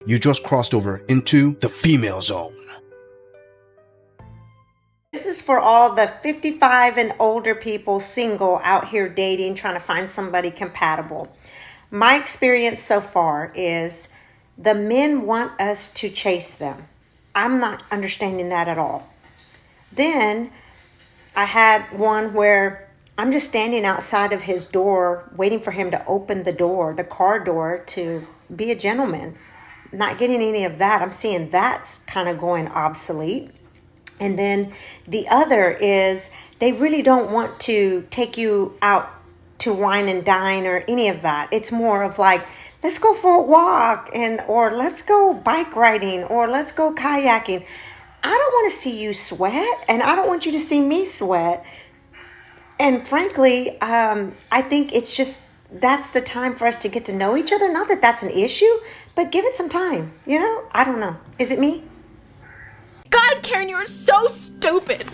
You just crossed over into the female zone. This is for all the 55 and older people single out here dating, trying to find somebody compatible. My experience so far is the men want us to chase them. I'm not understanding that at all. Then I had one where I'm just standing outside of his door waiting for him to open the door, the car door, to be a gentleman. Not getting any of that. I'm seeing that's kind of going obsolete. And then the other is they really don't want to take you out to wine and dine or any of that. It's more of like, let's go for a walk, or let's go bike riding, or let's go kayaking. I don't want to see you sweat, and I don't want you to see me sweat. And frankly, I think it's just, that's the time for us to get to know each other. Not that that's an issue, but give it some time. I don't know. Is it me? God, Karen, you are so stupid.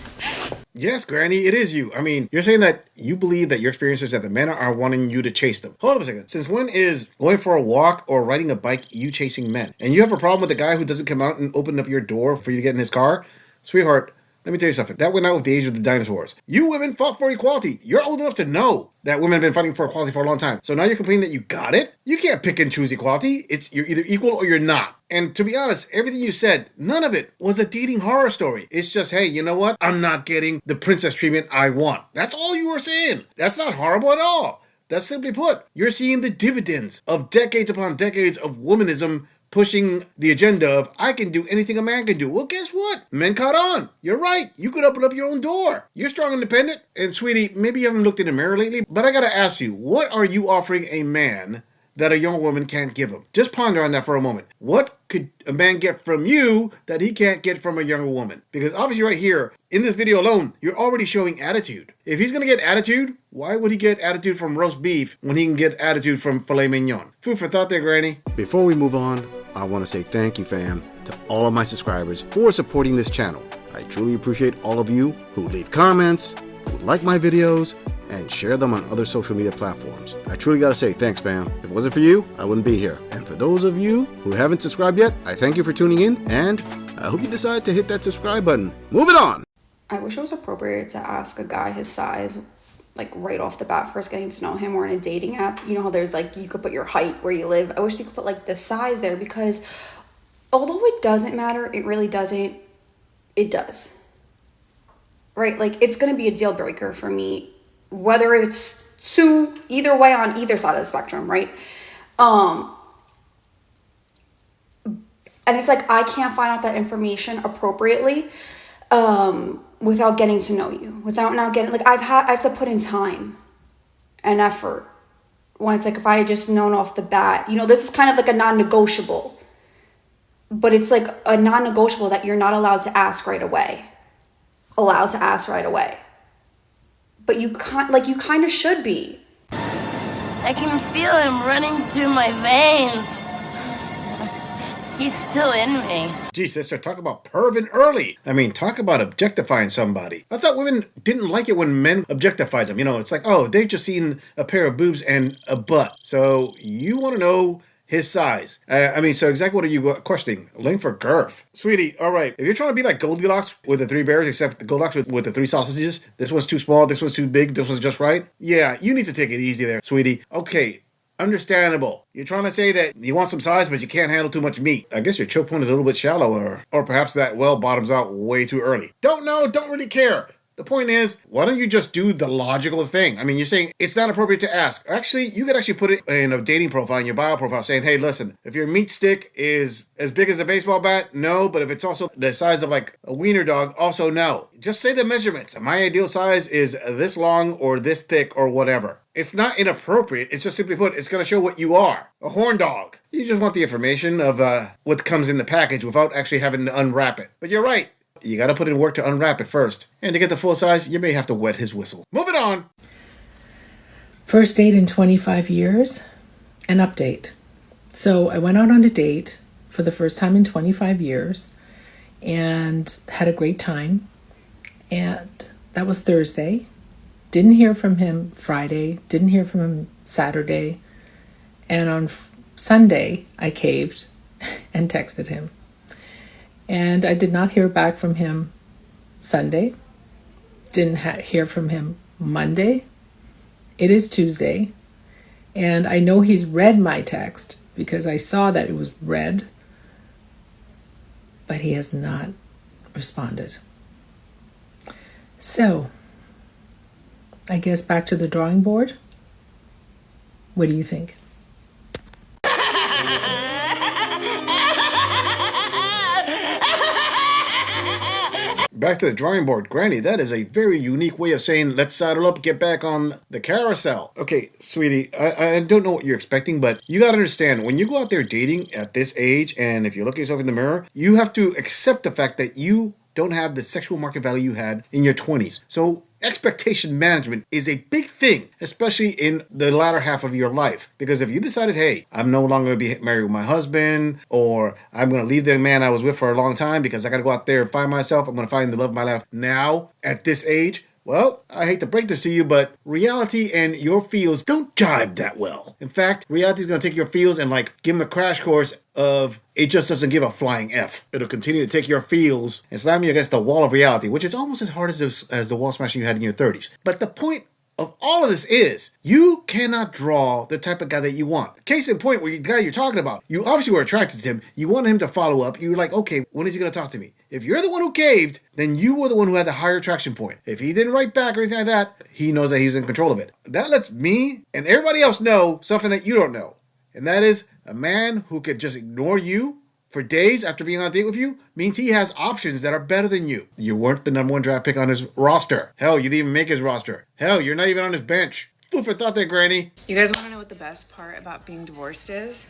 Yes, Granny, it is you. I mean, you're saying that you believe that your experience is that the men are wanting you to chase them. Hold up a second. Since when is going for a walk or riding a bike you chasing men? And you have a problem with the guy who doesn't come out and open up your door for you to get in his car? Sweetheart, let me tell you something. That went out with the age of the dinosaurs. You women fought for equality. You're old enough to know that women have been fighting for equality for a long time. So now you're complaining that you got it? You can't pick and choose equality. You're either equal or you're not. And to be honest, everything you said, none of it was a dating horror story. It's just, hey, you know what? I'm not getting the princess treatment I want. That's all you were saying. That's not horrible at all. That's simply put, you're seeing the dividends of decades upon decades of womanism pushing the agenda of, I can do anything a man can do. Well, guess what? Men caught on. You're right. You could open up your own door. You're strong and independent. And sweetie, maybe you haven't looked in the mirror lately, but I gotta ask you, what are you offering a man that a young woman can't give him? Just ponder on that for a moment. What could a man get from you that he can't get from a younger woman? Because obviously right here, in this video alone, you're already showing attitude. If he's gonna get attitude, why would he get attitude from roast beef when he can get attitude from filet mignon? Food for thought there, Granny. Before we move on, I want to say thank you, fam, to all of my subscribers for supporting this channel. I truly appreciate all of you who leave comments, who like my videos, and share them on other social media platforms. I truly gotta say thanks, fam. If it wasn't for you, I wouldn't be here. And for those of you who haven't subscribed yet, I thank you for tuning in, and I hope you decide to hit that subscribe button. Moving on! I wish it was appropriate to ask a guy his size, like right off the bat, first getting to know him, or in a dating app. You know how there's like, you could put your height, where you live. I wish you could put like the size there, because although it doesn't matter, it really doesn't, it does. Right? Like, it's going to be a deal breaker for me, whether it's either way on either side of the spectrum, right? And it's like, I can't find out that information appropriately without getting to know you, without now getting, like, I have to put in time and effort. When it's like, if I had just known off the bat, this is kind of like a non-negotiable, but it's like a non-negotiable that you're not allowed to ask right away. But you kind of should be. I can feel him running through my veins. He's still in me. Gee, sister, talk about perving early. I mean, talk about objectifying somebody. I thought women didn't like it when men objectified them. It's like, oh, they've just seen a pair of boobs and a butt. So you want to know his size. So exactly what are you questioning? Length or girth? Sweetie, all right. If you're trying to be like Goldilocks with the three bears, except the Goldilocks with the three sausages, this one's too small, this one's too big, this one's just right. Yeah, you need to take it easy there, sweetie. Okay, understandable. You're trying to say that you want some size, but you can't handle too much meat. I guess your choke point is a little bit shallow, or perhaps that well bottoms out way too early. Don't know, don't really care. The point is, why don't you just do the logical thing? I mean, you're saying it's not appropriate to ask. Actually, you could actually put it in a dating profile, in your bio profile, saying, hey, listen, if your meat stick is as big as a baseball bat, no. But if it's also the size of like a wiener dog, also no. Just say the measurements. My ideal size is this long or this thick or whatever. It's not inappropriate. It's just simply put, it's going to show what you are. A horn dog. You just want the information of what comes in the package without actually having to unwrap it. But you're right. You gotta put in work to unwrap it first. And to get the full size, you may have to wet his whistle. Moving on! First date in 25 years, an update. So I went out on a date for the first time in 25 years and had a great time. And that was Thursday. Didn't hear from him Friday, didn't hear from him Saturday. And on Sunday, I caved and texted him. And I did not hear back from him Sunday. Didn't hear from him Monday. It is Tuesday. And I know he's read my text because I saw that it was read. But he has not responded. So, I guess back to the drawing board. What do you think? Back to the drawing board. Granny, that is a very unique way of saying, let's saddle up, get back on the carousel. Okay, sweetie, I don't know what you're expecting, but you gotta understand, when you go out there dating at this age, and if you look at yourself in the mirror, you have to accept the fact that you don't have the sexual market value you had in your 20s. So expectation management is a big thing, especially in the latter half of your life. Because if you decided, hey, I'm no longer going to be married with my husband, or I'm going to leave the man I was with for a long time because I got to go out there and find myself, I'm going to find the love of my life now at this age. Well, I hate to break this to you, but reality and your feels don't jive that well. In fact, reality is going to take your feels and give them a crash course of it just doesn't give a flying F. It'll continue to take your feels and slam you against the wall of reality, which is almost as hard as the wall smashing you had in your 30s. But the point of all of this is you cannot draw the type of guy that you want. Case in point, where the guy you're talking about, you obviously were attracted to him. You wanted him to follow up. You were like, okay, when is he going to talk to me? If you're the one who caved, then you were the one who had the higher attraction point. If he didn't write back or anything like that, he knows that he's in control of it. That lets me and everybody else know something that you don't know. And that is a man who could just ignore you for days after being on a date with you means he has options that are better than you. You weren't the number one draft pick on his roster. Hell, you didn't even make his roster. Hell, you're not even on his bench. Food for thought there, Granny. You guys want to know what the best part about being divorced is?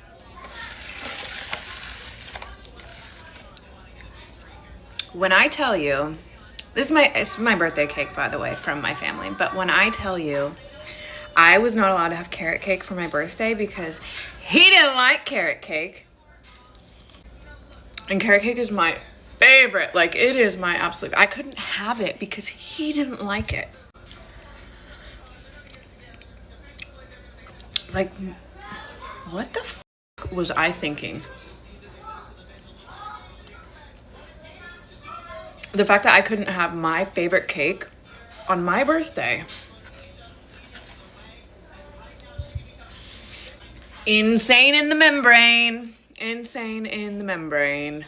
When I tell you, it's my birthday cake, by the way, from my family, but when I tell you I was not allowed to have carrot cake for my birthday because he didn't like carrot cake. And carrot cake is my favorite. It is my absolute. I couldn't have it because he didn't like it. What the f*** was I thinking? The fact that I couldn't have my favorite cake on my birthday. Insane in the membrane. Insane in the membrane.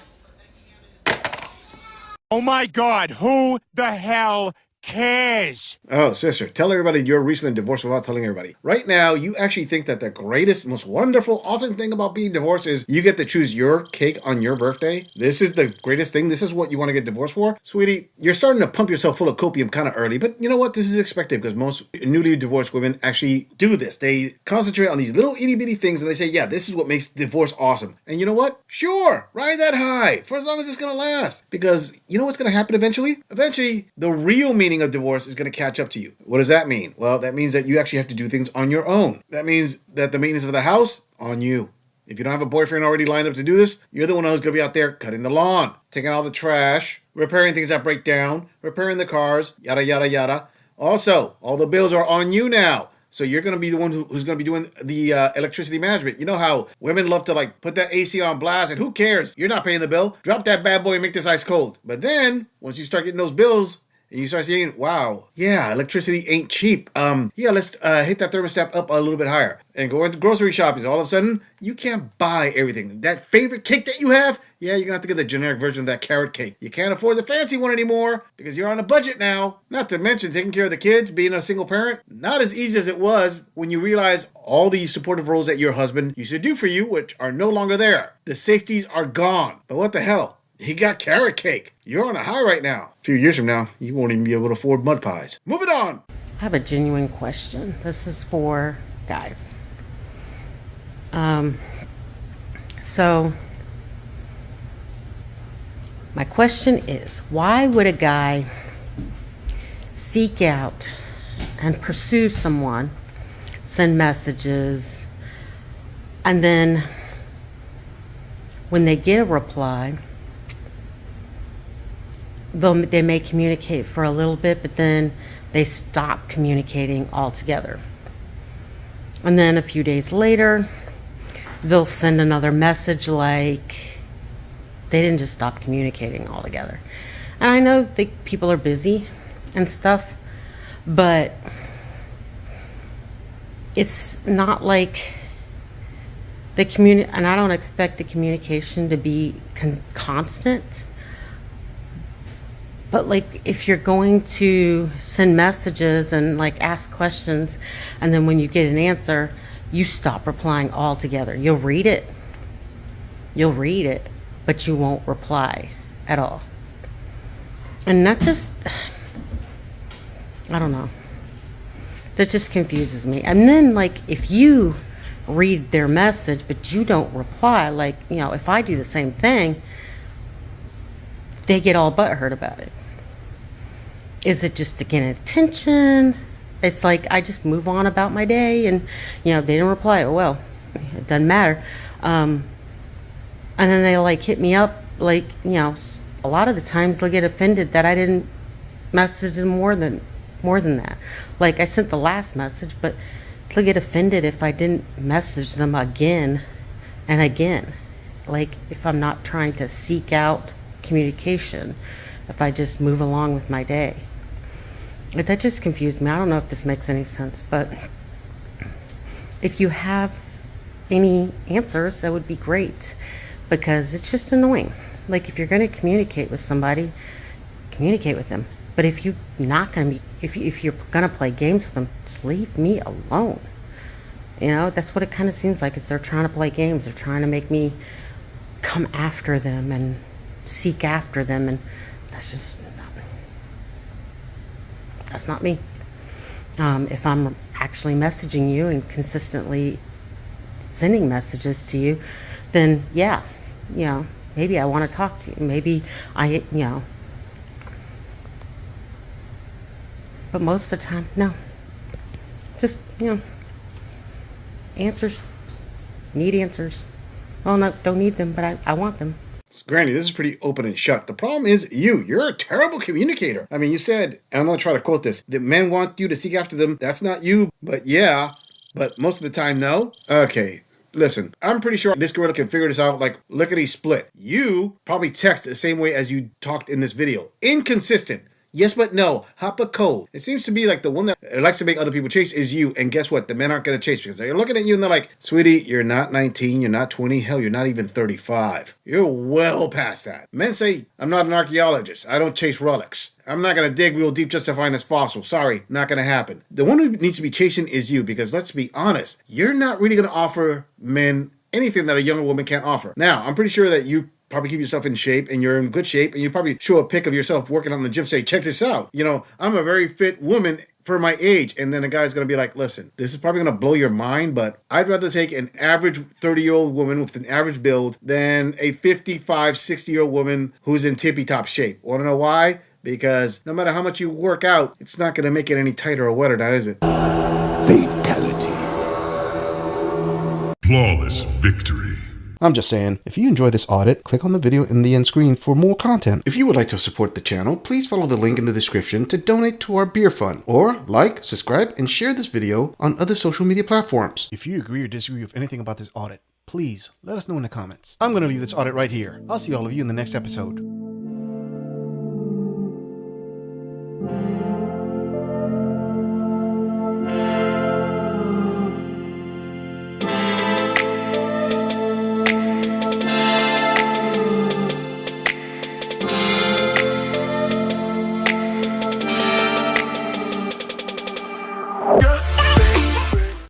Oh my God, who the hell cares? Oh, sister, tell everybody you're recently divorced without telling everybody. Right now, you actually think that the greatest, most wonderful, awesome thing about being divorced is you get to choose your cake on your birthday. This is the greatest thing. This is what you want to get divorced for. Sweetie, you're starting to pump yourself full of copium kind of early, but you know what? This is expected because most newly divorced women actually do this. They concentrate on these little itty bitty things and they say, yeah, this is what makes divorce awesome. And you know what? Sure, ride that high for as long as it's going to last. Because you know what's going to happen eventually? Eventually, the real meaning of divorce is going to catch up to you. What does that mean? Well, that means that you actually have to do things on your own. That means that the maintenance of the house, on you. If you don't have a boyfriend already lined up to do this, you're the one who's going to be out there cutting the lawn, taking out the trash, repairing things that break down, repairing the cars, yada, yada, yada. Also, all the bills are on you now. So you're going to be the one who's going to be doing the electricity management. You know how women love to put that AC on blast and who cares? You're not paying the bill. Drop that bad boy and make this ice cold. But then once you start getting those bills, and you start seeing, wow, yeah, electricity ain't cheap. Let's hit that thermostat up a little bit higher. And go into grocery shopping. All of a sudden, you can't buy everything. That favorite cake that you have, yeah, you're going to have to get the generic version of that carrot cake. You can't afford the fancy one anymore because you're on a budget now. Not to mention taking care of the kids, being a single parent. Not as easy as it was when you realize all these supportive roles that your husband used to do for you, which are no longer there. The safeties are gone. But what the hell? He got carrot cake. You're on a high right now. A few years from now, you won't even be able to afford mud pies. Moving on. I have a genuine question. This is for guys. So my question is, why would a guy seek out and pursue someone, send messages, and then when they get a reply, they may communicate for a little bit, but then they stop communicating altogether. And then a few days later, they'll send another message like they didn't just stop communicating altogether. And I know people are busy and stuff, but it's not like and I don't expect the communication to be constant. But like, if you're going to send messages and like ask questions, and then when you get an answer, you stop replying altogether. You'll read it, but you won't reply at all. And that just, I don't know. That just confuses me. And then like, if you read their message, but you don't reply, like, you know, if I do the same thing, they get all butthurt about it. Is it just to get attention? It's like, I just move on about my day, and, you know, they didn't reply. Oh, well, it doesn't matter. And then they like hit me up, like, you know, a lot of the times they'll get offended that I didn't message them more than that. Like, I sent the last message, but they'll get offended if I didn't message them again and again. Like, if I'm not trying to seek out communication, if I just move along with my day. But that just confused me. I don't know if this makes any sense, but if you have any answers, that would be great, because it's just annoying. Like, if you're going to communicate with somebody, communicate with them. But if you're not going to be, if you're going to play games with them, just leave me alone. You know, that's what it kind of seems like, is they're trying to play games. They're trying to make me come after them and seek after them, and that's not me. If I'm actually messaging you and consistently sending messages to you, then yeah, you know, maybe I want to talk to you. Maybe you know, but most of the time, no. Just, you know, answers. Need answers. Well, no, don't need them, but I want them. Granny, this is pretty open and shut. The problem is you're a terrible communicator. I mean, you said, and I'm going to try to quote this, that men want you to seek after them. That's not you, but yeah. But most of the time, no. Okay, listen, I'm pretty sure this gorilla can figure this out like lickety split. You probably text the same way as you talked in this video. Inconsistent. Yes, but no. Hop a cold. It seems to be like the one that likes to make other people chase is you. And guess what? The men aren't going to chase, because they're looking at you and they're like, sweetie, you're not 19. You're not 20. Hell, you're not even 35. You're well past that. Men say, I'm not an archaeologist. I don't chase relics. I'm not going to dig real deep just to find this fossil. Sorry, not going to happen. The one who needs to be chasing is you, because let's be honest, you're not really going to offer men anything that a younger woman can't offer. Now, I'm pretty sure that you probably keep yourself in shape, and you're in good shape, and you probably show a pic of yourself working on the gym, say, check this out. You know, I'm a very fit woman for my age. And then a guy's going to be like, listen, this is probably going to blow your mind, but I'd rather take an average 30-year-old woman with an average build than a 55, 60-year-old woman who's in tippy-top shape. Want to know why? Because no matter how much you work out, it's not going to make it any tighter or wetter, now is it? Fatality. Flawless victory. I'm just saying, if you enjoy this audit, click on the video in the end screen for more content. If you would like to support the channel, please follow the link in the description to donate to our beer fund, or like, subscribe, and share this video on other social media platforms. If you agree or disagree with anything about this audit, please let us know in the comments. I'm going to leave this audit right here. I'll see all of you in the next episode.